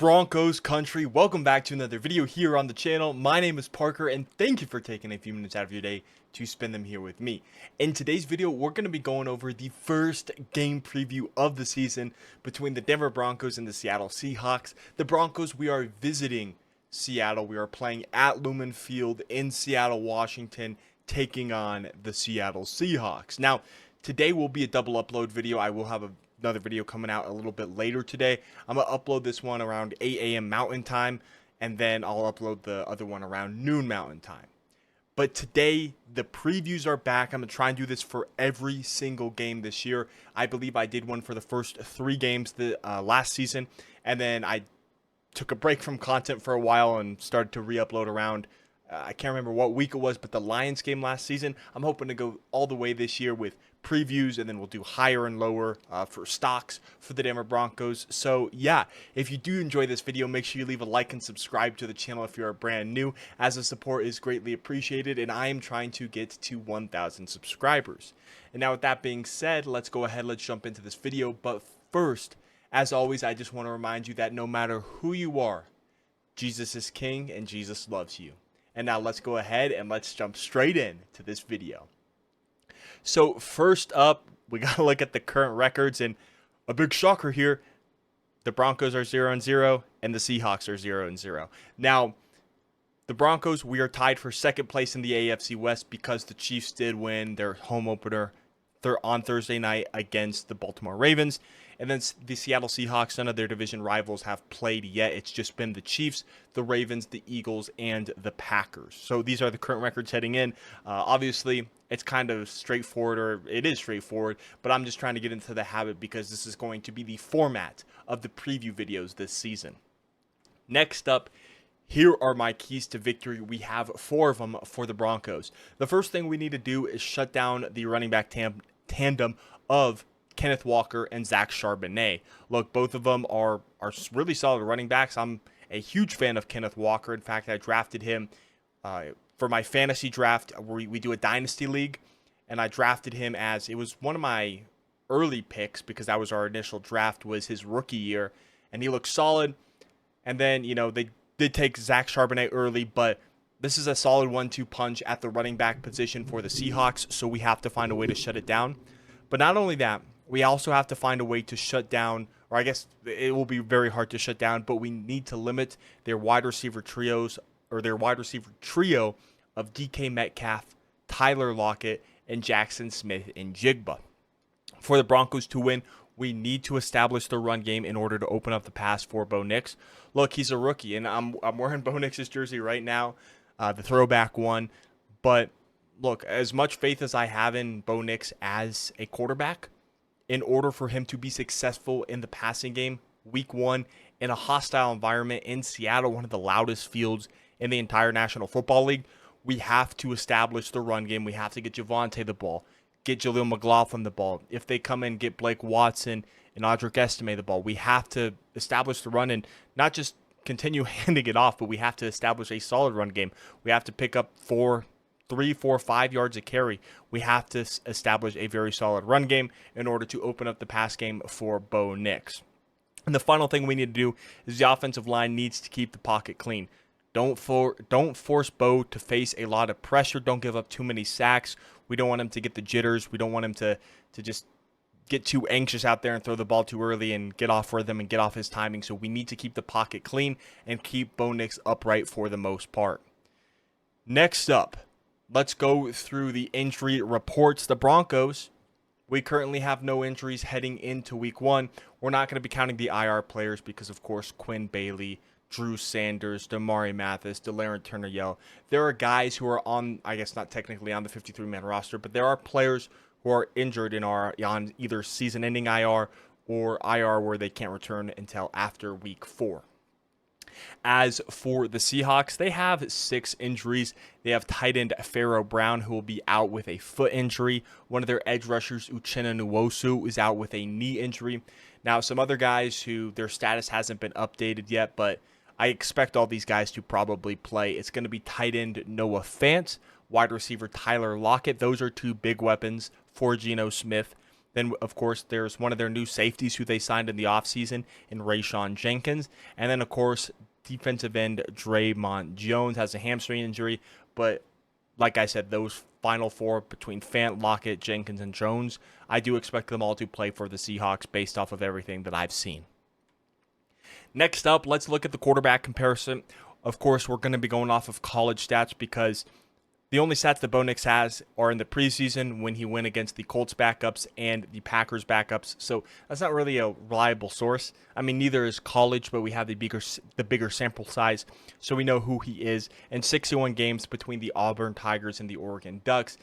Broncos country, welcome back to another video here on the channel. My name is Parker and thank you for taking a few minutes out of your day to spend them here with me. In today's video, we're going to be going over the first game preview of the season between the Denver Broncos and the Seattle Seahawks. The Broncos, we are visiting Seattle. We are playing at Lumen Field in Seattle, Washington, taking on the Seattle Seahawks. Now, today will be a double upload video. I will have another video coming out a little bit later today. I'm going to upload this one around 8 a.m. Mountain Time, and then I'll upload the other one around noon Mountain Time. But today, the previews are back. I'm going to try and do this for every single game this year. I believe I did one for the first 3 games last season, and then I took a break from content for a while and started to re-upload around I can't remember what week it was, but the Lions game last season. I'm hoping to go all the way this year with previews, and then we'll do higher and lower for stocks for the Denver Broncos. So yeah, if you do enjoy this video, make sure you leave a like and subscribe to the channel if you're brand new, as the support is greatly appreciated, and I am trying to get to 1,000 subscribers. And now with that being said, let's go ahead, let's jump into this video. But first, as always, I just want to remind you that no matter who you are, Jesus is King and Jesus loves you. And now let's go ahead and let's jump straight in to this video. So first up, we got to look at the current records, and a big shocker here. The Broncos are 0-0 and the Seahawks are 0-0. Now, the Broncos, we are tied for second place in the AFC West because the Chiefs did win their home opener on Thursday night against the Baltimore Ravens. And then the Seattle Seahawks, none of their division rivals have played yet. It's just been the Chiefs, the Ravens, the Eagles, and the Packers. So these are the current records heading in. Obviously, it's kind of straightforward, or it is straightforward, but I'm just trying to get into the habit because this is going to be the format of the preview videos this season. Next up, here are my keys to victory. We have 4 of them for the Broncos. The first thing we need to do is shut down the running back tandem of Kenneth Walker and Zach Charbonnet. Look, both of them are really solid running backs. I'm a huge fan of Kenneth Walker. In fact, I drafted him for my fantasy draft. We do a dynasty league, and I drafted him as, it was one of my early picks because that was our initial draft, was his rookie year, and he looked solid. And then, you know, they did take Zach Charbonnet early, but this is a solid 1-2 punch at the running back position for the Seahawks, so we have to find a way to shut it down. But not only that, we also have to find a way to shut down, or I guess it will be very hard to shut down, but we need to limit their wide receiver trios, or their wide receiver trio of DK Metcalf, Tyler Lockett, and Jackson Smith-Njigba. For the Broncos to win, we need to establish the run game in order to open up the pass for Bo Nix. Look, he's a rookie, and I'm wearing Bo Nix's jersey right now, the throwback one. But look, as much faith as I have in Bo Nix as a quarterback, in order for him to be successful in the passing game, week 1, in a hostile environment in Seattle, one of the loudest fields in the entire National Football League, we have to establish the run game. We have to get Javonte the ball, get Jaleel McLaughlin the ball. If they come in, get Blake Watson and Audric Estime the ball. We have to establish the run and not just continue handing it off, but we have to establish a solid run game. We have to pick up 3, 4, 5 yards a carry. We have to establish a very solid run game in order to open up the pass game for Bo Nix. And the final thing we need to do is the offensive line needs to keep the pocket clean. Don't force Bo to face a lot of pressure. Don't give up too many sacks. We don't want him to get the jitters. We don't want him to just get too anxious out there and throw the ball too early and get off rhythm and get off his timing. So we need to keep the pocket clean and keep Bo Nix upright for the most part. Next up, let's go through the injury reports. The Broncos, we currently have no injuries heading into week 1. We're not going to be counting the IR players because, of course, Quinn Bailey, Drew Sanders, Damari Mathis, Delarrin Turner-Yell. There are guys who are on, I guess not technically on the 53-man roster, but there are players who are injured on either season-ending IR or IR where they can't return until after week 4. As for the Seahawks, they have 6 injuries. They have tight end Pharaoh Brown, who will be out with a foot injury. One of their edge rushers, Uchenna Nwosu, is out with a knee injury. Now, some other guys who their status hasn't been updated yet, but I expect all these guys to probably play. It's going to be tight end Noah Fant, wide receiver Tyler Lockett. Those are 2 big weapons for Geno Smith. Then, of course, there's one of their new safeties who they signed in the offseason in Rayshawn Jenkins. And then, of course, defensive end Draymond Jones has a hamstring injury. But like I said, those final four between Fant, Lockett, Jenkins, and Jones, I do expect them all to play for the Seahawks based off of everything that I've seen. Next up, let's look at the quarterback comparison. Of course, we're going to be going off of college stats because the only stats that Bo Nix has are in the preseason when he went against the Colts backups and the Packers backups. So that's not really a reliable source. I mean, neither is college, but we have the bigger sample size, so we know who he is. In 61 games between the Auburn Tigers and the Oregon Ducks,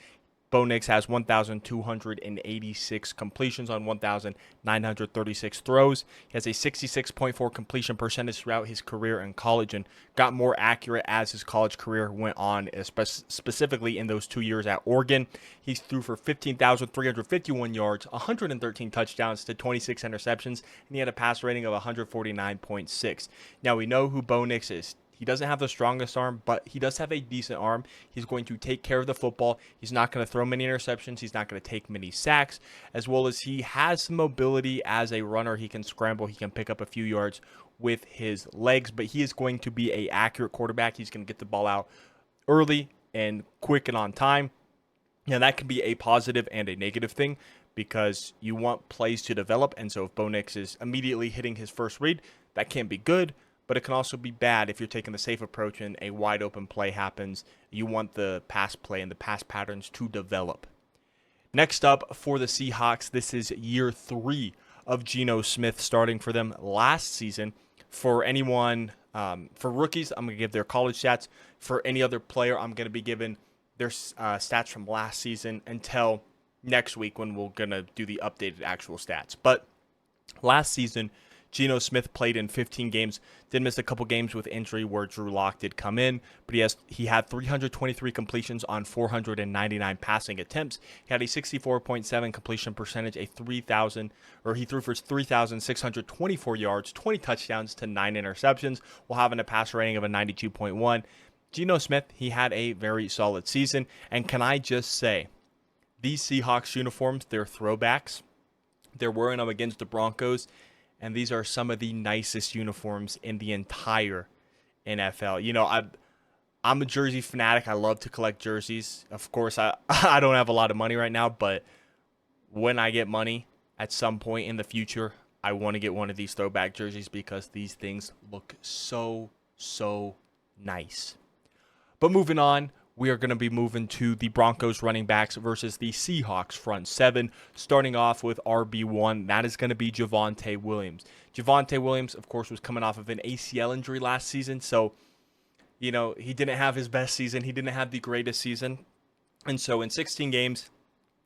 Bo Nix has 1,286 completions on 1,936 throws. He has a 66.4 completion percentage throughout his career in college and got more accurate as his college career went on, specifically in those 2 years at Oregon. He threw for 15,351 yards, 113 touchdowns to 26 interceptions, and he had a pass rating of 149.6. Now, we know who Bo Nix is. He doesn't have the strongest arm, but he does have a decent arm. He's going to take care of the football. He's not going to throw many interceptions. He's not going to take many sacks, as well as he has some mobility as a runner. He can scramble. He can pick up a few yards with his legs, but he is going to be an accurate quarterback. He's going to get the ball out early and quick and on time. Now, that can be a positive and a negative thing because you want plays to develop, and so if Bo Nix is immediately hitting his first read, that can be good. But it can also be bad if you're taking the safe approach and a wide open play happens. You want the pass play and the pass patterns to develop. Next up for the Seahawks, this is year 3 of Geno Smith starting for them last season. For anyone, for rookies, I'm going to give their college stats. For any other player, I'm going to be giving their stats from last season until next week when we're going to do the updated actual stats. But last season, Geno Smith played in 15 games, did miss a couple games with injury where Drew Lock did come in, but he had 323 completions on 499 passing attempts. He had a 64.7 completion percentage, he threw for 3,624 yards, 20 touchdowns to 9 interceptions, while having a pass rating of a 92.1. Geno Smith, he had a very solid season, and can I just say, these Seahawks uniforms, they're throwbacks. They're wearing them against the Broncos, and these are some of the nicest uniforms in the entire NFL. You know, I'm a jersey fanatic. I love to collect jerseys. Of course, I don't have a lot of money right now, but when I get money at some point in the future, I want to get one of these throwback jerseys because these things look so nice. But moving on, we are going to be moving to the Broncos running backs versus the Seahawks front seven. Starting off with RB1, that is going to be Javonte Williams. Javonte Williams, of course, was coming off of an ACL injury last season. So, you know, he didn't have his best season. He didn't have the greatest season. And so in 16 games,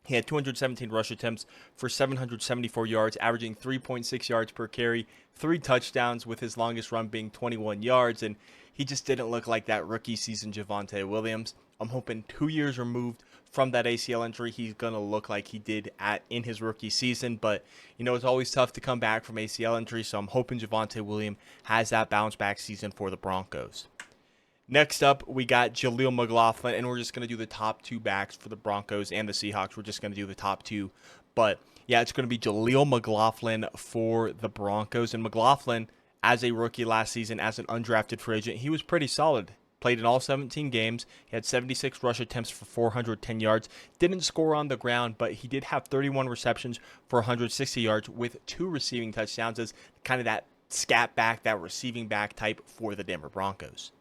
he had 217 rush attempts for 774 yards, averaging 3.6 yards per carry, 3 touchdowns with his longest run being 21 yards. And he just didn't look like that rookie season Javonte Williams. I'm hoping 2 years removed from that ACL injury, he's going to look like he did in his rookie season. But, you know, it's always tough to come back from ACL injury, so I'm hoping Javonte Williams has that bounce back season for the Broncos. Next up, we got Jaleel McLaughlin, and we're just going to do the top 2 backs for the Broncos and the Seahawks. We're just going to do the top 2. But, yeah, it's going to be Jaleel McLaughlin for the Broncos. And McLaughlin, as a rookie last season, as an undrafted free agent, he was pretty solid. Played in all 17 games. He had 76 rush attempts for 410 yards. Didn't score on the ground, but he did have 31 receptions for 160 yards with 2 receiving touchdowns as kind of that scat back, that receiving back type for the Denver Broncos.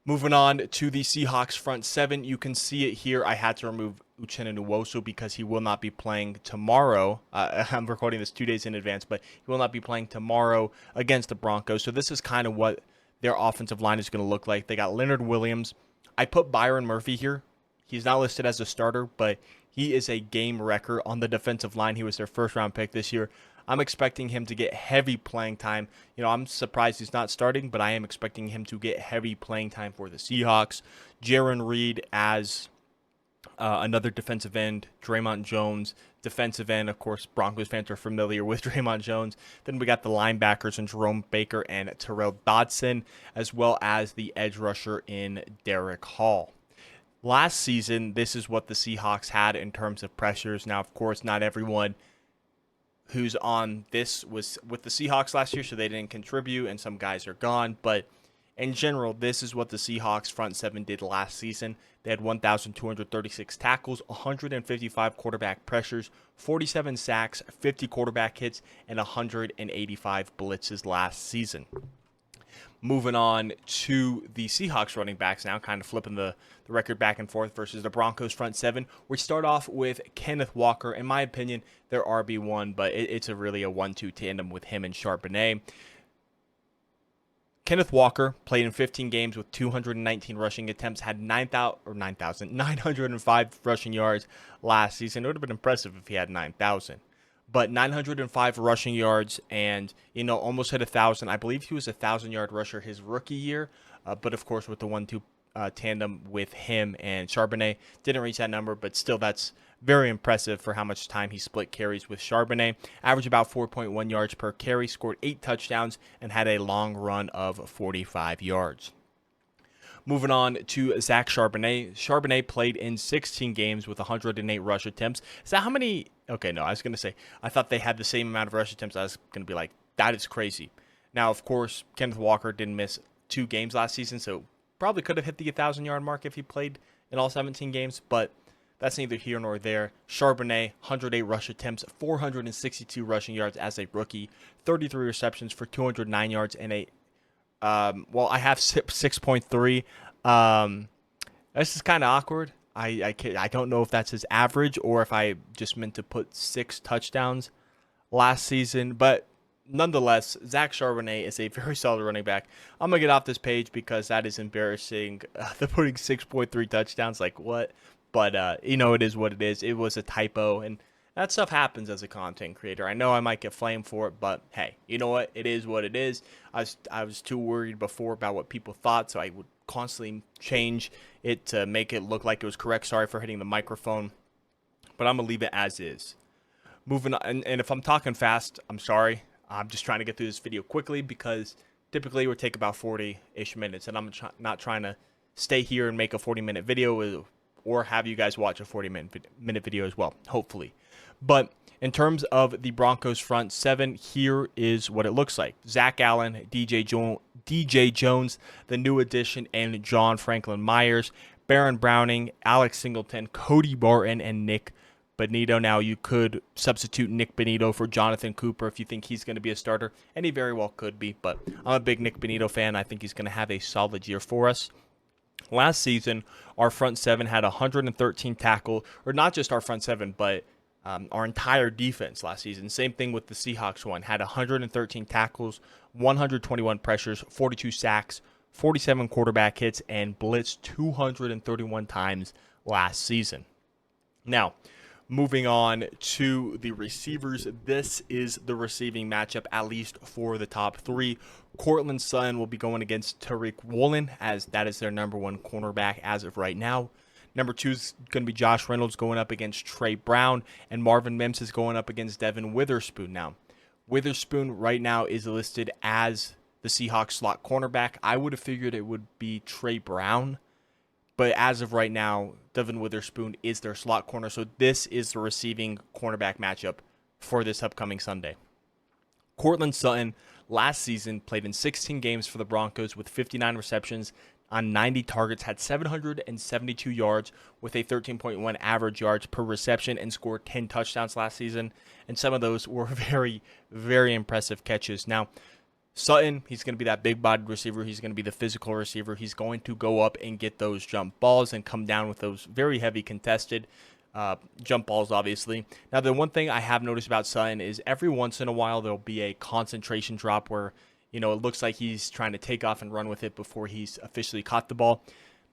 Moving on to the Seahawks front 7, you can see it here. I had to remove Uchenna Nwosu because he will not be playing tomorrow. I'm recording this 2 days in advance, but he will not be playing tomorrow against the Broncos. So this is kind of what their offensive line is going to look like. They got Leonard Williams. I put Byron Murphy here. He's not listed as a starter, but he is a game wrecker on the defensive line. He was their first-round pick this year. I'm expecting him to get heavy playing time. You know, I'm surprised he's not starting, but I am expecting him to get heavy playing time for the Seahawks. Jaron Reed as another defensive end. Draymond Jones, defensive end. Of course, Broncos fans are familiar with Draymond Jones. Then we got the linebackers in Jerome Baker and Terrell Dodson, as well as the edge rusher in Derek Hall. Last season, this is what the Seahawks had in terms of pressures. Now, of course, not everyone who's on this was with the Seahawks last year, so they didn't contribute, and some guys are gone. But in general, this is what the Seahawks front seven did last season. They had 1,236 tackles, 155 quarterback pressures, 47 sacks, 50 quarterback hits, and 185 blitzes last season. Moving on to the Seahawks running backs now, kind of flipping the record back and forth versus the Broncos front seven. We start off with Kenneth Walker. In my opinion, they're RB1, but it's really a 1-2 tandem with him and Charbonnet. Kenneth Walker played in 15 games with 219 rushing attempts, had 905 rushing yards last season. It would have been impressive if he had 9,000. But 905 rushing yards and, almost hit 1,000. I believe he was a 1,000-yard rusher his rookie year. But, of course, with the 1-2 tandem with him and Charbonnet, didn't reach that number. But still, that's very impressive for how much time he split carries with Charbonnet. Averaged about 4.1 yards per carry, scored 8 touchdowns, and had a long run of 45 yards. Moving on to Zach Charbonnet. Charbonnet played in 16 games with 108 rush attempts. Is that how many? Okay, no, I was going to say, I thought they had the same amount of rush attempts. I was going to be like, that is crazy. Now, of course, Kenneth Walker didn't miss 2 games last season, so probably could have hit the 1,000-yard mark if he played in all 17 games, but that's neither here nor there. Charbonnet, 108 rush attempts, 462 rushing yards as a rookie, 33 receptions for 209 yards, and I have 6.3. This is kind of awkward. I don't know if that's his average or if I just meant to put 6 touchdowns last season. But nonetheless, Zach Charbonnet is a very solid running back. I'm going to get off this page because that is embarrassing. They're putting 6.3 touchdowns. Like, what? But, it is what it is. It was a typo, and that stuff happens as a content creator. I know I might get flamed for it, but hey, you know what? It is what it is. I was too worried before about what people thought, so I would constantly change it to make it look like it was correct. Sorry for hitting the microphone, but I'm going to leave it as is. Moving on, and if I'm talking fast, I'm sorry. I'm just trying to get through this video quickly because typically it would take about 40-ish minutes, and I'm not trying to stay here and make a 40-minute video or have you guys watch a 40-minute video as well, hopefully. But in terms of the Broncos front seven, here is what it looks like. Zach Allen, DJ Jones, the new addition, and John Franklin Myers, Baron Browning, Alex Singleton, Cody Barton, and Nick Benito. Now, you could substitute Nick Benito for Jonathan Cooper if you think he's going to be a starter, and he very well could be, but I'm a big Nick Benito fan. I think he's going to have a solid year for us. Last season, our front seven had 113 tackle, or not just our front seven, but our entire defense last season. Same thing with the Seahawks one. Had 113 tackles, 121 pressures, 42 sacks, 47 quarterback hits, and blitzed 231 times last season. Now, moving on to the receivers, this is the receiving matchup, at least for the top 3. Courtland Sutton will be going against Tariq Woolen, as that is their number 1 cornerback as of right now. Number 2 is going to be Josh Reynolds going up against Trey Brown, and Marvin Mims is going up against Devin Witherspoon. Now, Witherspoon right now is listed as the Seahawks slot cornerback. I would have figured it would be Trey Brown, but as of right now, Devin Witherspoon is their slot corner, so this is the receiving cornerback matchup for this upcoming Sunday. Courtland Sutton last season played in 16 games for the Broncos with 59 receptions on 90 targets, had 772 yards with a 13.1 average yards per reception, and scored 10 touchdowns last season, and some of those were very, very impressive catches. Now, Sutton, he's going to be that big-bodied receiver. He's going to be the physical receiver. He's going to go up and get those jump balls and come down with those very heavy contested jump balls, obviously. Now, the one thing I have noticed about Sutton is every once in a while there'll be a concentration drop where, it looks like he's trying to take off and run with it before he's officially caught the ball.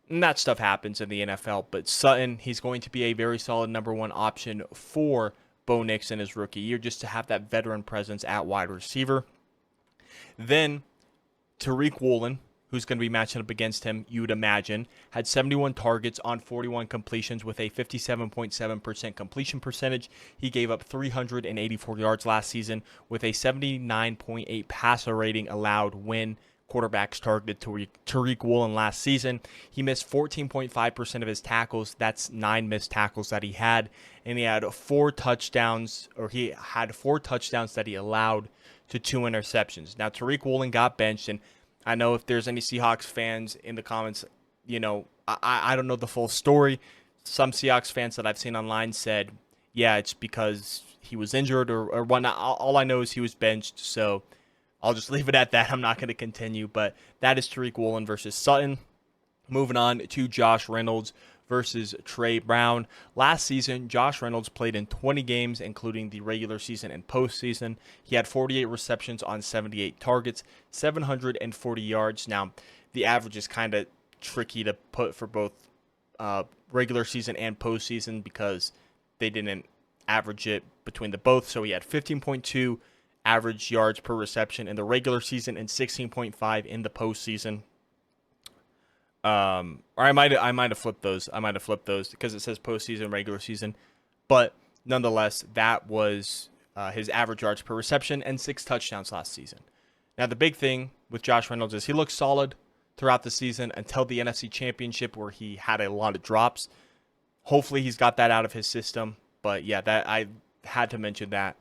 And that stuff happens in the NFL. But Sutton, he's going to be a very solid number 1 option for Bo Nix in his rookie year, just to have that veteran presence at wide receiver. Then Tariq Woolen, who's going to be matching up against him, you would imagine, had 71 targets on 41 completions with a 57.7% completion percentage. He gave up 384 yards last season with a 79.8 passer rating allowed when quarterbacks targeted Tariq Woolen last season. He missed 14.5% of his tackles. That's 9 missed tackles that he had. And he had 4 touchdowns, or he had 4 touchdowns that he allowed to 2 interceptions. Now, Tariq Woolen got benched, and I know if there's any Seahawks fans in the comments, I don't know the full story. Some Seahawks fans that I've seen online said, yeah, it's because he was injured or whatnot. All I know is he was benched, so I'll just leave it at that. I'm not going to continue, but that is Tariq Woolen versus Sutton. Moving on to Josh Reynolds versus Trey Brown. Last season, Josh Reynolds played in 20 games, including the regular season and postseason. He had 48 receptions on 78 targets, 740 yards. Now, the average is kind of tricky to put for both regular season and postseason because they didn't average it between the both. So he had 15.2 average yards per reception in the regular season and 16.5 in the postseason. Or I might have flipped those. Because it says postseason, regular season. But nonetheless, that was his average yards per reception and 6 touchdowns last season. Now, the big thing with Josh Reynolds is he looked solid throughout the season until the NFC Championship, where he had a lot of drops. Hopefully, he's got that out of his system. But yeah, that I had to mention that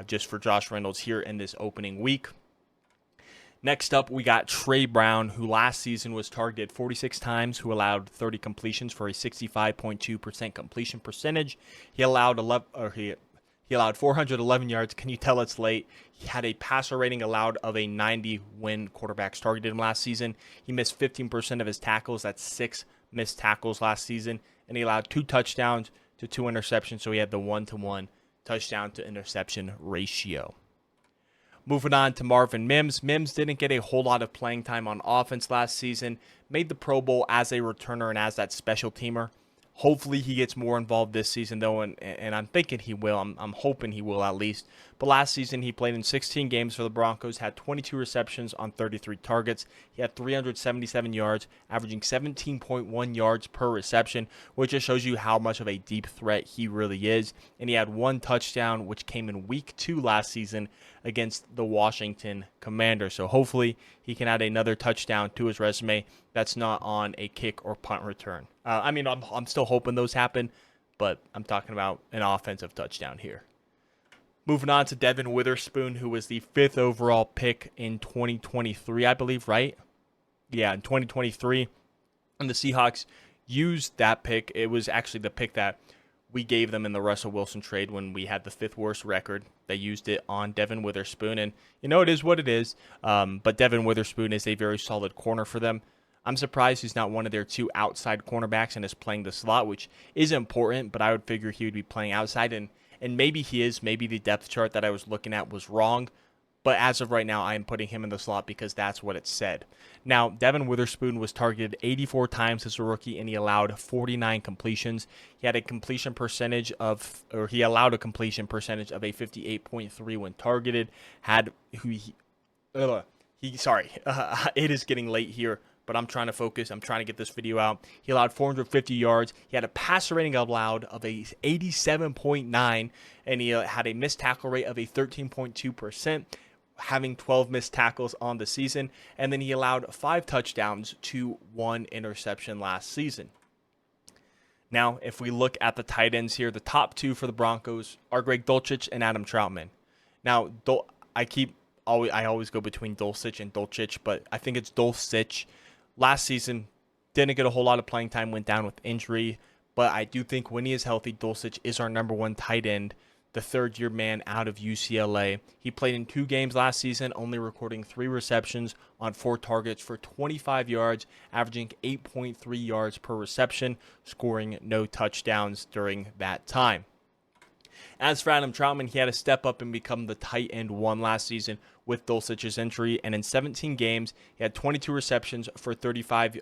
just for Josh Reynolds here in this opening week. Next up, we got Trey Brown, who last season was targeted 46 times, who allowed 30 completions for a 65.2% completion percentage. He allowed 411 yards. Can you tell it's late? He had a passer rating allowed of a 90 when quarterbacks targeted him last season. He missed 15% of his tackles. That's 6 missed tackles last season. And he allowed 2 touchdowns to 2 interceptions, so he had the 1-to-1 touchdown to interception ratio. Moving on to Marvin Mims. Mims didn't get a whole lot of playing time on offense last season. Made the Pro Bowl as a returner and as that special teamer. Hopefully he gets more involved this season, though, and I'm thinking he will. I'm hoping he will at least. But last season he played in 16 games for the Broncos, had 22 receptions on 33 targets. He had 377 yards, averaging 17.1 yards per reception, which just shows you how much of a deep threat he really is. And he had 1 touchdown, which came in week 2 last season against the Washington Commanders. So hopefully he can add another touchdown to his resume that's not on a kick or punt return. I'm still hoping those happen, but I'm talking about an offensive touchdown here. Moving on to Devin Witherspoon, who was the 5th overall pick in 2023, I believe, right? Yeah, in 2023. And the Seahawks used that pick. It was actually the pick that we gave them in the Russell Wilson trade when we had the 5th worst record. They used it on Devin Witherspoon, and it is what it is. But Devin Witherspoon is a very solid corner for them. I'm surprised he's not one of their 2 outside cornerbacks and is playing the slot, which is important, but I would figure he would be playing outside, and maybe he is. Maybe the depth chart that I was looking at was wrong, but as of right now, I am putting him in the slot because that's what it said. Now, Devin Witherspoon was targeted 84 times as a rookie, and he allowed 49 completions. He had a completion percentage he allowed a completion percentage of a 58.3 when targeted. It is getting late here, but I'm trying to focus. I'm trying to get this video out. He allowed 450 yards. He had a passer rating allowed of a 87.9, and he had a missed tackle rate of a 13.2%, having 12 missed tackles on the season. And then he allowed 5 touchdowns to 1 interception last season. Now, if we look at the tight ends here, the top 2 for the Broncos are Greg Dulcich and Adam Troutman. Now, I always go between Dulcich and Dulcich, but I think it's Dulcich. Last season, didn't get a whole lot of playing time, went down with injury, but I do think when he is healthy, Dulcich is our number 1 tight end, the 3rd-year man out of UCLA. He played in 2 games last season, only recording 3 receptions on 4 targets for 25 yards, averaging 8.3 yards per reception, scoring no touchdowns during that time. As for Adam Troutman, he had to step up and become the tight end 1 last season with Dulcich's injury, and in 17 games, he had 22 receptions on 35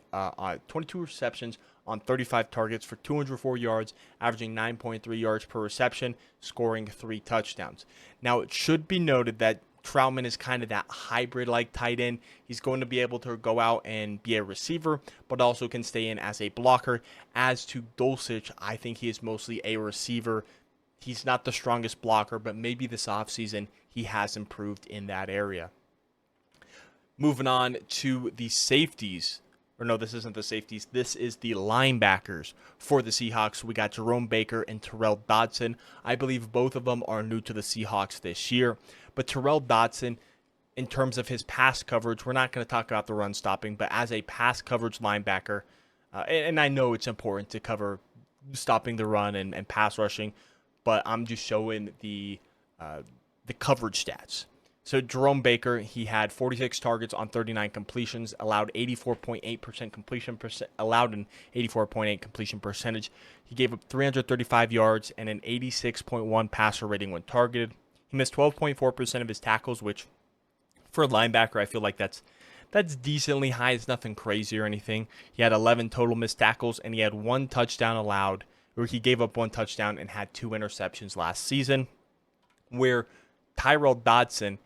targets for 204 yards, averaging 9.3 yards per reception, scoring 3 touchdowns. Now, it should be noted that Troutman is kind of that hybrid-like tight end. He's going to be able to go out and be a receiver, but also can stay in as a blocker. As to Dulcich, I think he is mostly a receiver. He's not the strongest blocker, but maybe this offseason he has improved in that area. Moving on to the safeties. Or no, this isn't the safeties. This is the linebackers for the Seahawks. We got Jerome Baker and Terrell Dodson. I believe both of them are new to the Seahawks this year. But Terrell Dodson, in terms of his pass coverage, we're not going to talk about the run stopping, but as a pass coverage linebacker, and I know it's important to cover stopping the run and pass rushing, but I'm just showing the coverage stats. So Jerome Baker, he had 46 targets on 39 completions, allowed 84.8% completion allowed an 84.8 completion percentage. He gave up 335 yards and an 86.1 passer rating when targeted. He missed 12.4% of his tackles, which for a linebacker, I feel like that's decently high. It's nothing crazy or anything. He had 11 total missed tackles, and he had one touchdown allowed, or he gave up one touchdown and had 2 interceptions last season, where Tyrell Dodson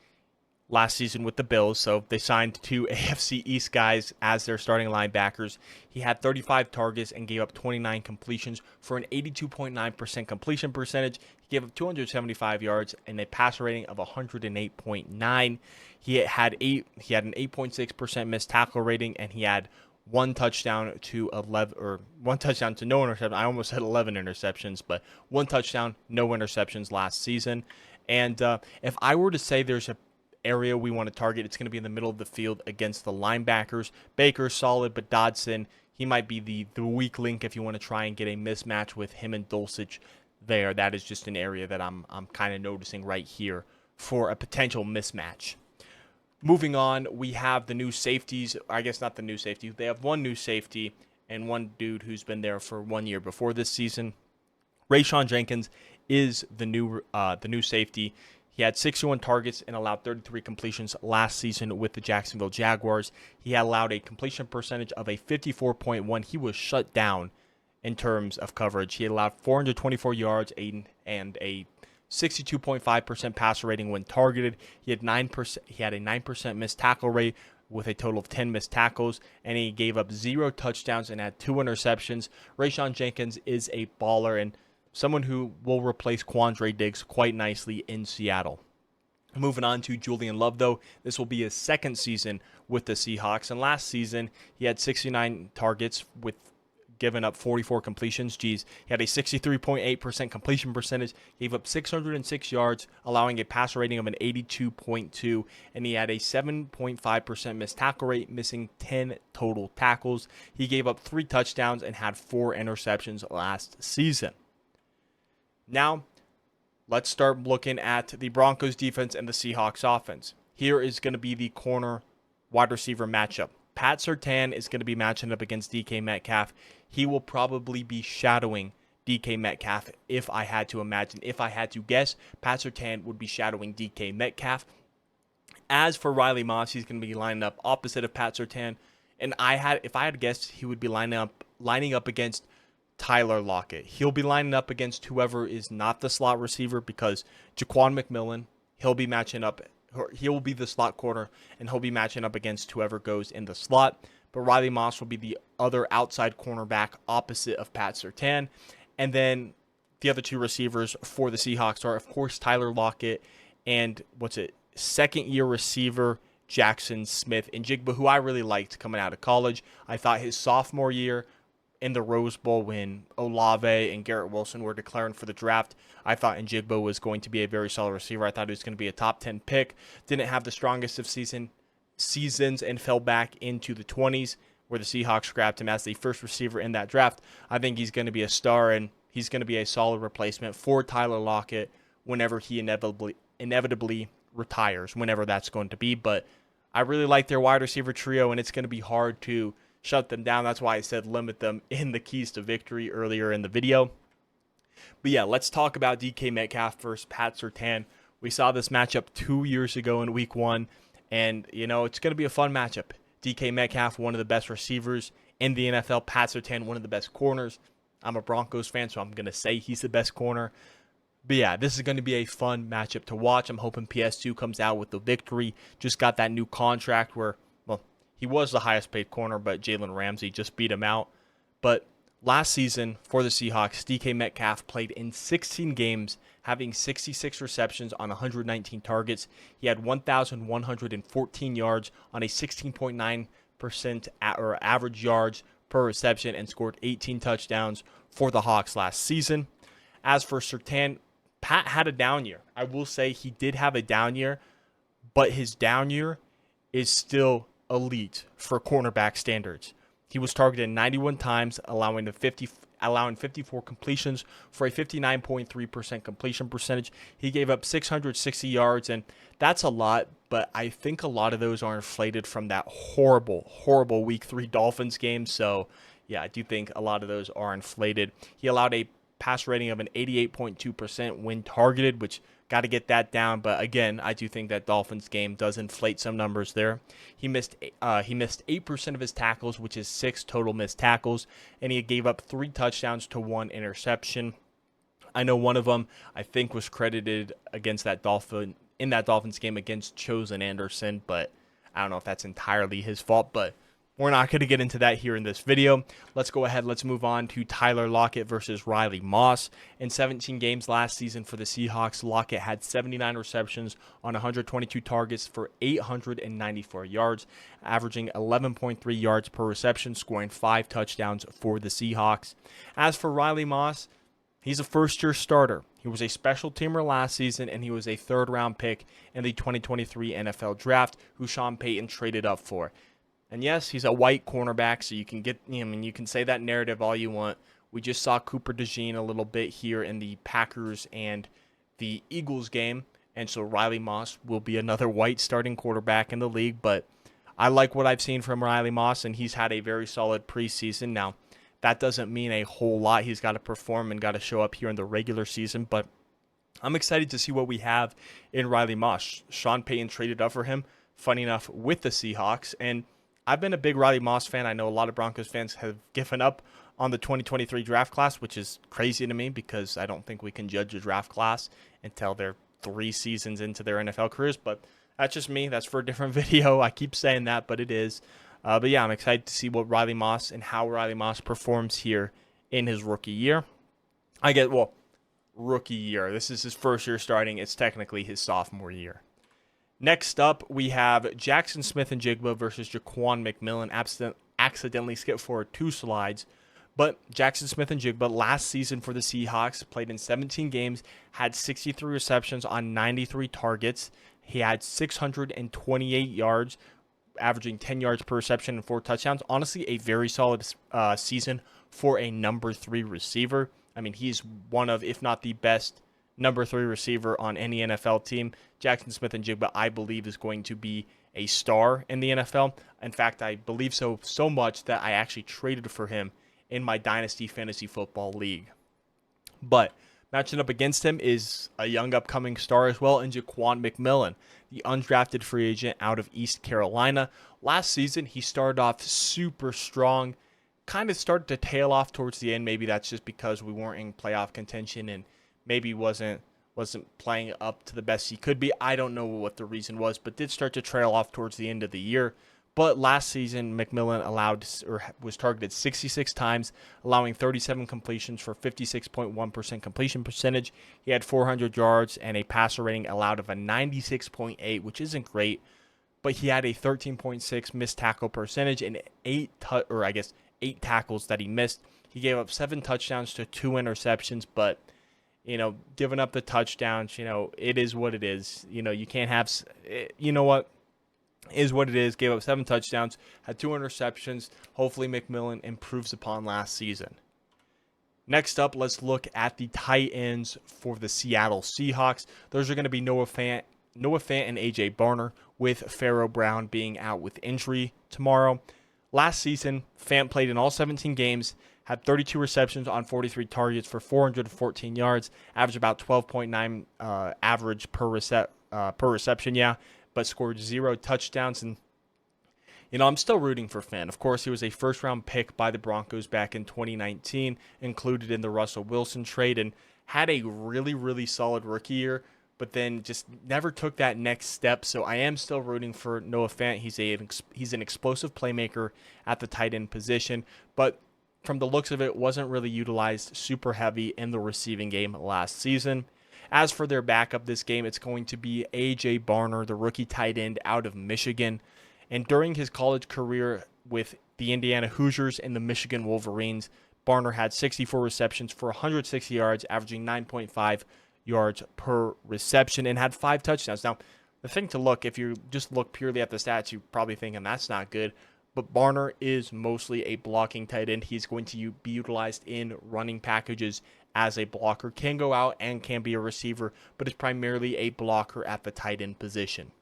last season with the Bills, so they signed 2 AFC East guys as their starting linebackers. He had 35 targets and gave up 29 completions for an 82.9% completion percentage. He gave up 275 yards and a passer rating of 108.9. He had an 8.6% missed tackle rating, and he had one touchdown to no interception. I almost said 11 interceptions, but one touchdown, no interceptions last season. And if I were to say there's a area we want to target, it's going to be in the middle of the field against the linebackers. Baker's solid, but Dodson, he might be the weak link if you want to try and get a mismatch with him and Dulcich there. That is just an area that I'm kind of noticing right here for a potential mismatch. Moving on, we have the new safeties. I guess not the new safety. They have one new safety and one dude who's been there for 1 year before this season. Rayshawn Jenkins is the new safety. He had 61 targets and allowed 33 completions last season with the Jacksonville Jaguars. He had allowed a completion percentage of a 54.1. He was shut down in terms of coverage. He allowed 424 yards and a 62.5% passer rating when targeted. He had a 9% missed tackle rate with a total of 10 missed tackles, and he gave up 0 touchdowns and had 2 interceptions. Rayshawn Jenkins is a baller and someone who will replace Quandre Diggs quite nicely in Seattle. Moving on to Julian Love, though. This will be his second season with the Seahawks. And last season, he had 69 targets with giving up 44 completions. He had a 63.8% completion percentage, gave up 606 yards, allowing a passer rating of an 82.2, and he had a 7.5% missed tackle rate, missing 10 total tackles. He gave up 3 touchdowns and had 4 interceptions last season. Now, let's start looking at the Broncos defense and the Seahawks offense. Here is going to be the corner wide receiver matchup. Pat Surtain is going to be matching up against DK Metcalf. He will probably be shadowing DK Metcalf if I had to imagine. If I had to guess, Pat Surtain would be shadowing DK Metcalf. As for Riley Moss, he's going to be lining up opposite of Pat Surtain. And if I had guessed, he would be lining up against Tyler Lockett. He'll be lining up against whoever is not the slot receiver because Jaquan McMillan, he'll be the slot corner, and he'll be matching up against whoever goes in the slot. But Riley Moss will be the other outside cornerback opposite of Pat Surtain. And then the other 2 receivers for the Seahawks are, of course, Tyler Lockett and second-year receiver Jackson Smith-Njigba, who I really liked coming out of college. I thought his sophomore year in the Rose Bowl when Olave and Garrett Wilson were declaring for the draft, I thought Njigba was going to be a very solid receiver. I thought he was going to be a top 10 pick. Didn't have the strongest of seasons and fell back into the 20s where the Seahawks grabbed him as the first receiver in that draft. I think he's going to be a star, and he's going to be a solid replacement for Tyler Lockett whenever he inevitably retires, whenever that's going to be. But I really like their wide receiver trio, and it's going to be hard to shut them down. That's why I said limit them in the keys to victory earlier in the video. But yeah, let's talk about DK Metcalf versus Pat Surtain. We saw this matchup 2 years ago in week 1, and it's going to be a fun matchup. DK Metcalf, one of the best receivers in the NFL. Pat Surtain, one of the best corners. I'm a Broncos fan, so I'm going to say he's the best corner. But yeah, this is going to be a fun matchup to watch. I'm hoping PS2 comes out with the victory. Just got that new contract where, he was the highest paid corner, but Jalen Ramsey just beat him out. But last season for the Seahawks, DK Metcalf played in 16 games, having 66 receptions on 119 targets. He had 1,114 yards on a 16.9% or average yards per reception and scored 18 touchdowns for the Hawks last season. As for Surtain, Pat had a down year. I will say he did have a down year, but his down year is still elite for cornerback standards. He was targeted 91 times, allowing 54 completions for a 59.3% completion percentage. He gave up 660 yards, and that's a lot, but I think a lot of those are inflated from that horrible Week 3 Dolphins game. So, yeah, I do think a lot of those are inflated. He allowed a pass rating of an 88.2% when targeted, which got to get that down. But again, I do think that Dolphins game does inflate some numbers there. He missed 8% of his tackles, which is 6 total missed tackles, and he gave up 3 touchdowns to 1 interception. I know one of them I think was credited against that Dolphins game against Chosen Anderson, but I don't know if that's entirely his fault. But we're not going to get into that here in this video. Let's go ahead. Let's move on to Tyler Lockett versus Riley Moss. In 17 games last season for the Seahawks, Lockett had 79 receptions on 122 targets for 894 yards, averaging 11.3 yards per reception, scoring 5 touchdowns for the Seahawks. As for Riley Moss, he's a first-year starter. He was a special teamer last season, and he was a third-round pick in the 2023 NFL Draft, who Sean Payton traded up for. And yes, he's a white cornerback, so you can get him, and you can say that narrative all you want. We just saw Cooper DeJean a little bit here in the Packers and the Eagles game, and so Riley Moss will be another white starting quarterback in the league. But I like what I've seen from Riley Moss, and he's had a very solid preseason. Now, that doesn't mean a whole lot. He's got to perform and got to show up here in the regular season, but I'm excited to see what we have in Riley Moss. Sean Payton traded up for him, funny enough, with the Seahawks, and I've been a big Riley Moss fan. I know a lot of Broncos fans have given up on the 2023 draft class, which is crazy to me because I don't think we can judge a draft class until they're 3 seasons into their NFL careers. But that's just me. That's for a different video. I keep saying that, but it is. But yeah, I'm excited to see what Riley Moss and how Riley Moss performs here in his rookie year. Rookie year. This is his first year starting. It's technically his sophomore year. Next up, we have Jaxon Smith-Njigba versus Jaquan McMillan. Accidentally skipped forward 2 slides. But Jaxon Smith-Njigba last season for the Seahawks played in 17 games, had 63 receptions on 93 targets. He had 628 yards, averaging 10 yards per reception and 4 touchdowns. Honestly, a very solid season for a number 3 receiver. I mean, he's one of, if not the best, number 3 receiver on any NFL team. Jaxon Smith-Njigba, I believe, is going to be a star in the NFL. In fact, I believe so much that I actually traded for him in my Dynasty Fantasy Football League. But matching up against him is a young upcoming star as well in Jaquan McMillan, the undrafted free agent out of East Carolina. Last season, he started off super strong, kind of started to tail off towards the end. Maybe that's just because we weren't in playoff contention and maybe wasn't playing up to the best he could be. I don't know what the reason was, but did start to trail off towards the end of the year. But last season, McMillan was targeted 66 times, allowing 37 completions for 56.1% completion percentage. He had 400 yards and a passer rating allowed of a 96.8, which isn't great. But he had a 13.6 missed tackle percentage and 8 tackles that he missed. He gave up 7 touchdowns to 2 interceptions, but giving up the touchdowns, it is what it is. You can't have, is what it is. Gave up 7 touchdowns, had 2 interceptions. Hopefully McMillan improves upon last season. Next up, let's look at the tight ends for the Seattle Seahawks. Those are going to be Noah Fant and A.J. Barner, with Pharaoh Brown being out with injury tomorrow. Last season, Fant played in all 17 games, had 32 receptions on 43 targets for 414 yards, averaged about 12.9 average per reception, but scored 0 touchdowns. And I'm still rooting for Fant. Of course, he was a first-round pick by the Broncos back in 2019, included in the Russell Wilson trade, and had a really, really solid rookie year, but then just never took that next step. So I am still rooting for Noah Fant. He's an explosive playmaker at the tight end position, but from the looks of it, wasn't really utilized super heavy in the receiving game last season. As for their backup this game, it's going to be A.J. Barner, the rookie tight end out of Michigan. And during his college career with the Indiana Hoosiers and the Michigan Wolverines, Barner had 64 receptions for 160 yards, averaging 9.5 yards per reception, and had 5 touchdowns. Now, the thing to look, if you just look purely at the stats, you're probably thinking that's not good. But Barner is mostly a blocking tight end. He's going to be utilized in running packages as a blocker. Can go out and can be a receiver, but is primarily a blocker at the tight end position.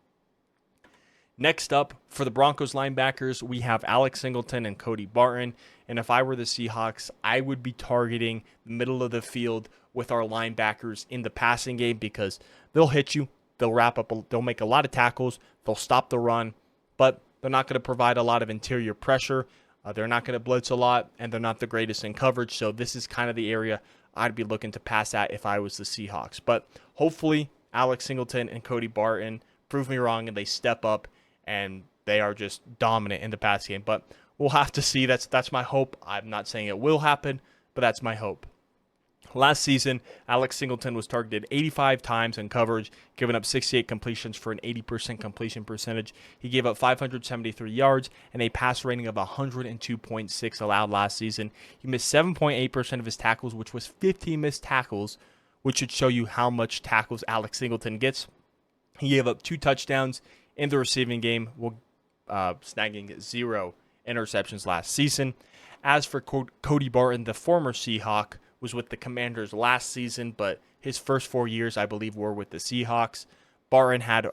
Next up, for the Broncos linebackers, we have Alex Singleton and Cody Barton. And if I were the Seahawks, I would be targeting the middle of the field with our linebackers in the passing game because they'll hit you, they'll wrap up, they'll make a lot of tackles, they'll stop the run, but they're not going to provide a lot of interior pressure. They're not going to blitz a lot, and they're not the greatest in coverage. So this is kind of the area I'd be looking to pass at if I was the Seahawks. But hopefully, Alex Singleton and Cody Barton prove me wrong, and they step up, and they are just dominant in the pass game. But we'll have to see. That's my hope. I'm not saying it will happen, but that's my hope. Last season, Alex Singleton was targeted 85 times in coverage, giving up 68 completions for an 80% completion percentage. He gave up 573 yards and a pass rating of 102.6 allowed last season. He missed 7.8% of his tackles, which was 15 missed tackles, which should show you how much tackles Alex Singleton gets. He gave up 2 touchdowns in the receiving game, snagging 0 interceptions last season. As for Cody Barton, the former Seahawk, was with the Commanders last season, but his first 4 years, I believe, were with the Seahawks. Barton had he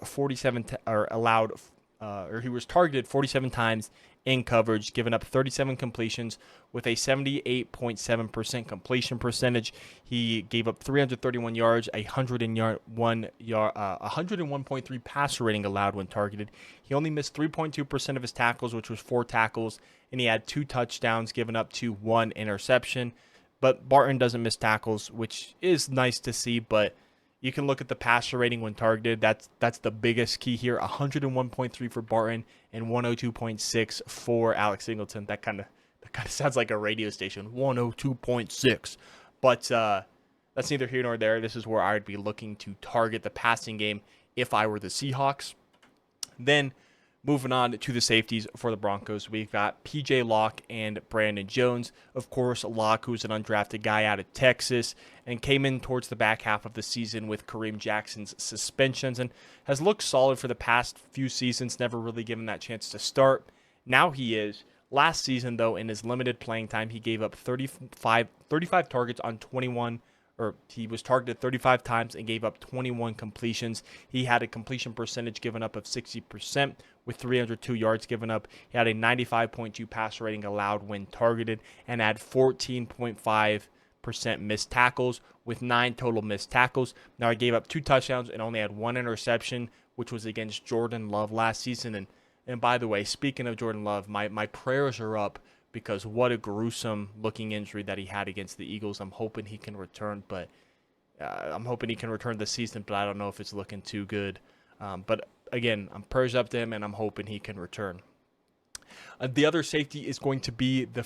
was targeted 47 times in coverage, giving up 37 completions with a 78.7% completion percentage. He gave up 331 yards, 101.3 passer rating allowed when targeted. He only missed 3.2% of his tackles, which was 4 tackles, and he had 2 touchdowns, given up to 1 interception. But Barton doesn't miss tackles, which is nice to see, but you can look at the passer rating when targeted. That's the biggest key here. 101.3 for Barton and 102.6 for Alex Singleton. That kind of sounds like a radio station. 102.6. But that's neither here nor there. This is where I would be looking to target the passing game if I were the Seahawks. Then moving on to the safeties for the Broncos, we've got P.J. Locke and Brandon Jones. Of course, Locke, who's an undrafted guy out of Texas, and came in towards the back half of the season with Kareem Jackson's suspensions and has looked solid for the past few seasons, never really given that chance to start. Now he is. Last season, though, in his limited playing time, he gave up 35 targets on 21, or he was targeted 35 times and gave up 21 completions. He had a completion percentage given up of 60% with 302 yards given up. He had a 95.2 passer rating allowed when targeted and had 14.5% missed tackles with 9 total missed tackles. Now, he gave up 2 touchdowns and only had 1 interception, which was against Jordan Love last season. And by the way, speaking of Jordan Love, my prayers are up because what a gruesome looking injury that he had against the Eagles. I'm hoping he can return, but I'm hoping he can return this season, but I don't know if it's looking too good. But again, I'm prayers up to him, and I'm hoping he can return. The other safety is going to be the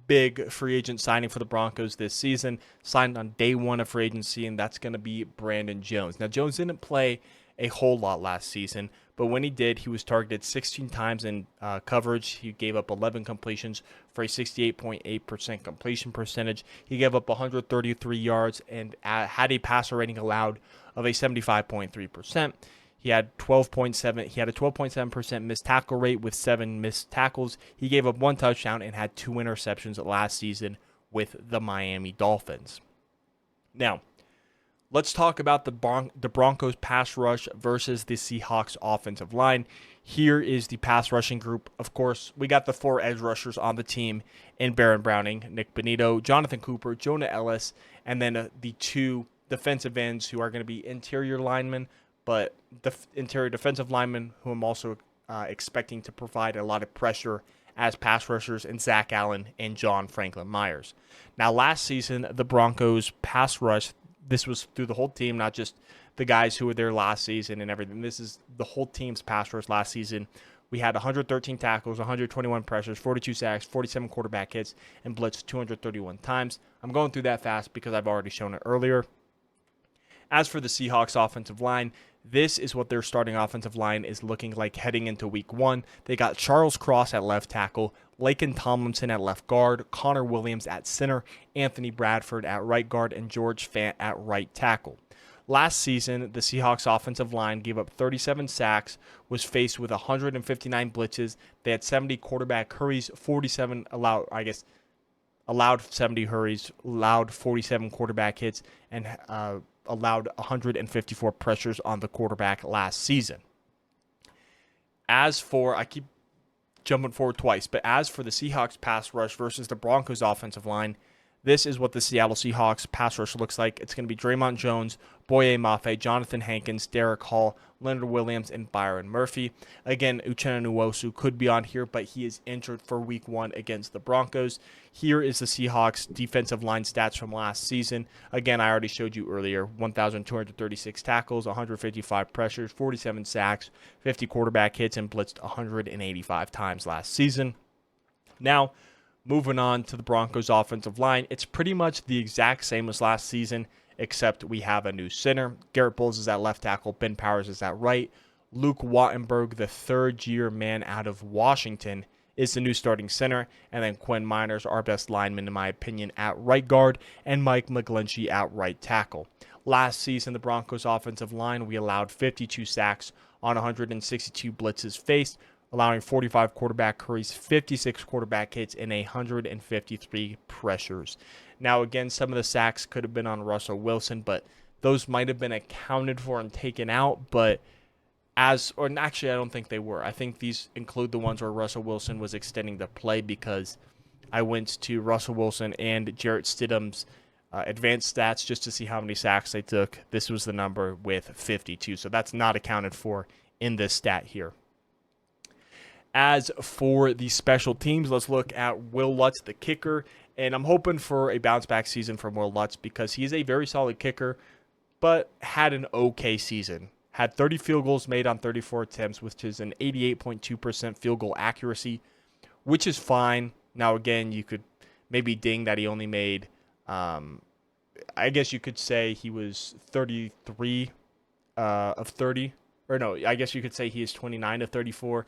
big free agent signing for the Broncos this season, signed on day 1 of free agency, and that's going to be Brandon Jones. Now, Jones didn't play a whole lot last season, but when he did, he was targeted 16 times in coverage. He gave up 11 completions for a 68.8% completion percentage. He gave up 133 yards and had a passer rating allowed of a 75.3%. He had a 12.7% missed tackle rate with 7 missed tackles. He gave up 1 touchdown and had 2 interceptions last season with the Miami Dolphins. Now, let's talk about the Broncos pass rush versus the Seahawks offensive line. Here is the pass rushing group. Of course, we got the 4 edge rushers on the team in Baron Browning, Nick Bonito, Jonathan Cooper, Jonah Ellis, and then the 2 defensive ends who are going to be interior linemen, but the interior defensive linemen who I'm also expecting to provide a lot of pressure as pass rushers, and Zach Allen and John Franklin Myers. Now, last season, the Broncos pass rush, this was through the whole team, not just the guys who were there last season and everything. This is the whole team's pass rush last season. We had 113 tackles, 121 pressures, 42 sacks, 47 quarterback hits, and blitzed 231 times. I'm going through that fast because I've already shown it earlier. As for the Seahawks offensive line, this is what their starting offensive line is looking like heading into week 1. They got Charles Cross at left tackle, Laken Tomlinson at left guard, Connor Williams at center, Anthony Bradford at right guard, and George Fant at right tackle. Last season, the Seahawks offensive line gave up 37 sacks, was faced with 159 blitzes. They had 70 quarterback hurries, 47 allowed 70 hurries, allowed 47 quarterback hits, and allowed 154 pressures on the quarterback last season. As for, I keep jumping forward twice, but as for the Seahawks pass rush versus the Broncos offensive line, this is what the Seattle Seahawks pass rush looks like. It's going to be Draymond Jones, Boye Mafe, Jonathan Hankins, Derek Hall, Leonard Williams, and Byron Murphy. Again, Uchenna Nwosu could be on here, but he is injured for week 1 against the Broncos. Here is the Seahawks defensive line stats from last season. Again, I already showed you earlier, 1,236 tackles, 155 pressures, 47 sacks, 50 quarterback hits, and blitzed 185 times last season. Now, moving on to the Broncos offensive line, it's pretty much the exact same as last season, except we have a new center. Garrett Bowles is at left tackle. Ben Powers is at right. Luke Wattenberg, the third-year man out of Washington, is the new starting center. And then Quinn Miners, our best lineman, in my opinion, at right guard. And Mike McGlinchey at right tackle. Last season, the Broncos offensive line, we allowed 52 sacks on 162 blitzes faced, allowing 45 quarterback hurries, 56 quarterback hits, and 153 pressures. Now, again, some of the sacks could have been on Russell Wilson, but those might have been accounted for and taken out. But actually, I don't think they were. I think these include the ones where Russell Wilson was extending the play, because I went to Russell Wilson and Jarrett Stidham's advanced stats just to see how many sacks they took. This was the number with 52, so that's not accounted for in this stat here. As for the special teams, let's look at Will Lutz, the kicker. And I'm hoping for a bounce-back season from Will Lutz, because he is a very solid kicker, but had an okay season. Had 30 field goals made on 34 attempts, which is an 88.2% field goal accuracy, which is fine. Now, again, you could maybe ding that he only made, I guess you could say he was 33 of 30. Or no, I guess you could say he is 29 of 34.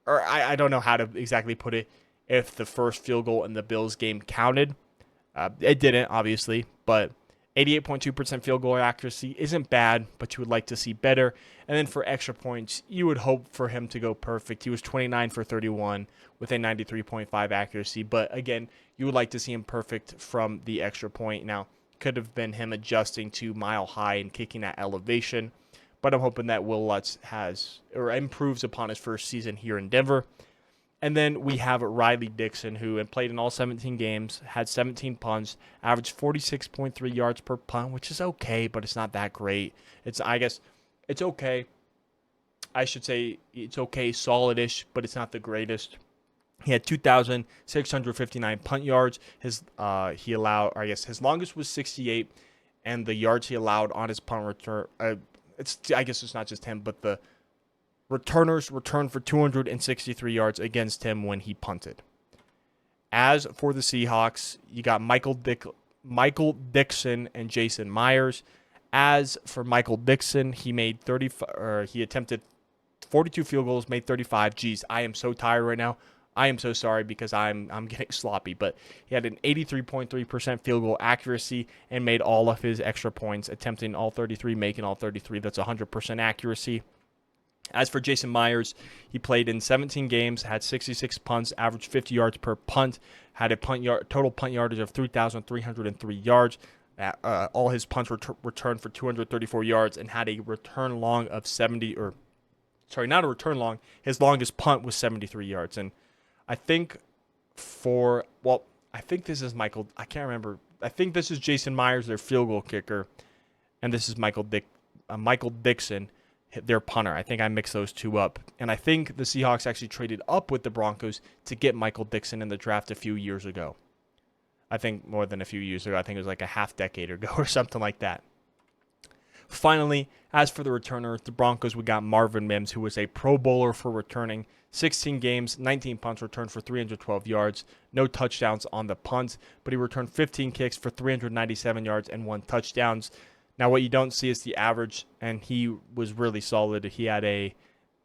Or I don't know how to exactly put it, if the first field goal in the Bills game counted. It didn't, obviously, but 88.2% field goal accuracy isn't bad, but you would like to see better. And then for extra points, you would hope for him to go perfect. He was 29 for 31 with a 93.5 accuracy, but again, you would like to see him perfect from the extra point. Now, could have been him adjusting to mile high and kicking at elevation, but I'm hoping that Will Lutz improves upon his first season here in Denver. And then we have Riley Dixon, who played in all 17 games, had 17 punts, averaged 46.3 yards per punt, which is okay, but it's not that great. I guess it's okay. I should say it's okay, solid-ish, but it's not the greatest. He had 2,659 punt yards. His longest was 68, and the yards he allowed on his punt return. I guess it's not just him, but the returners returned for 263 yards against him when he punted. As for the Seahawks, you got Michael Dixon and Jason Myers. As for Michael Dixon, he attempted 42 field goals, made 35. Geez, I am so tired right now. I am so sorry, because I'm getting sloppy, but he had an 83.3% field goal accuracy and made all of his extra points, attempting all 33, making all 33. That's 100% accuracy. As for Jason Myers, he played in 17 games, had 66 punts, averaged 50 yards per punt, had a total punt yardage of 3,303 yards. All his punts returned for 234 yards, and had a return long of his longest punt was 73 yards. And I think this is Michael. I can't remember. I think this is Jason Myers, their field goal kicker, and this is Michael Dixon, their punter. I think I mixed those two up. And I think the Seahawks actually traded up with the Broncos to get Michael Dixon in the draft a few years ago. I think more than a few years ago. I think it was like a half decade ago or something like that. Finally, as for the returner, the Broncos, we got Marvin Mims, who was a Pro Bowler for returning 16 games, 19 punts returned for 312 yards, no touchdowns on the punts, but he returned 15 kicks for 397 yards and 1 touchdown. Now, what you don't see is the average, and he was really solid. He had a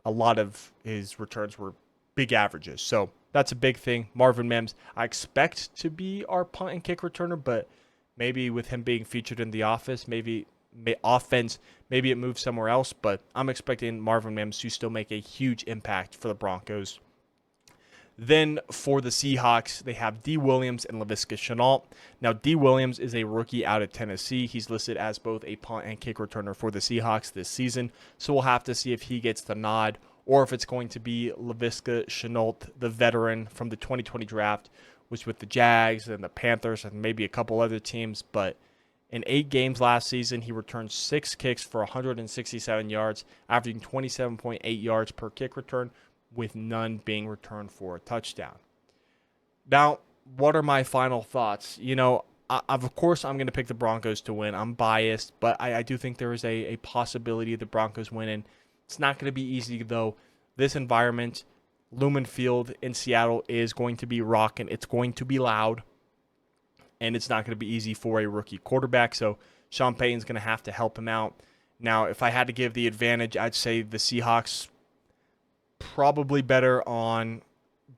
lot of his returns were big averages. So that's a big thing. Marvin Mims, I expect to be our punt and kick returner, but maybe with him being featured in the offense, maybe it moves somewhere else. But I'm expecting Marvin Mims to still make a huge impact for the Broncos. Then for the Seahawks, they have D. Williams and Laviska Shenault. Now, D. Williams is a rookie out of Tennessee. He's listed as both a punt and kick returner for the Seahawks this season. So we'll have to see if he gets the nod or if it's going to be Laviska Shenault, the veteran from the 2020 draft, was with the Jags and the Panthers and maybe a couple other teams. But in 8 games last season, he returned 6 kicks for 167 yards, averaging 27.8 yards per kick return, with none being returned for a touchdown. Now, what are my final thoughts? Of course, I'm going to pick the Broncos to win. I'm biased, but I do think there is a possibility of the Broncos winning. It's not going to be easy, though. This environment, Lumen Field in Seattle, is going to be rocking. It's going to be loud, and it's not going to be easy for a rookie quarterback, so Sean Payton's going to have to help him out. Now, if I had to give the advantage, I'd say the Seahawks probably better on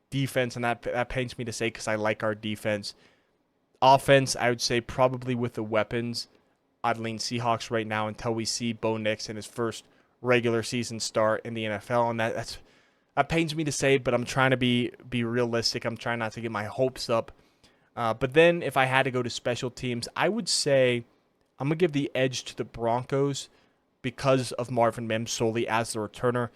defense, and that pains me to say because I like our defense. Offense, I would say probably with the weapons, I'd lean Seahawks right now until we see Bo Nix in his first regular season start in the NFL, and that pains me to say, but I'm trying to be realistic. I'm trying not to get my hopes up. But then if I had to go to special teams, I would say I'm going to give the edge to the Broncos because of Marvin Mims solely as the returner.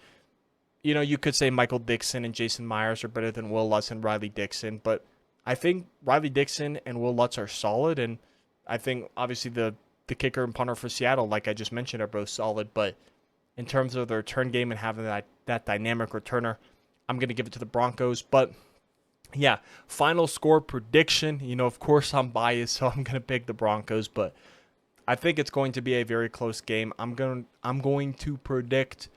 You could say Michael Dixon and Jason Myers are better than Will Lutz and Riley Dixon, but I think Riley Dixon and Will Lutz are solid, and I think obviously the kicker and punter for Seattle, like I just mentioned, are both solid, but in terms of the return game and having that dynamic returner, I'm going to give it to the Broncos. But yeah, final score prediction, of course I'm biased, so I'm going to pick the Broncos, but I think it's going to be a very close game. I'm going to predict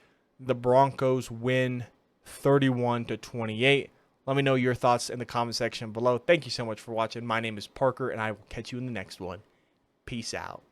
the Broncos win 31-28. Let me know your thoughts in the comment section below. Thank you so much for watching. My name is Parker, and I will catch you in the next one. Peace out.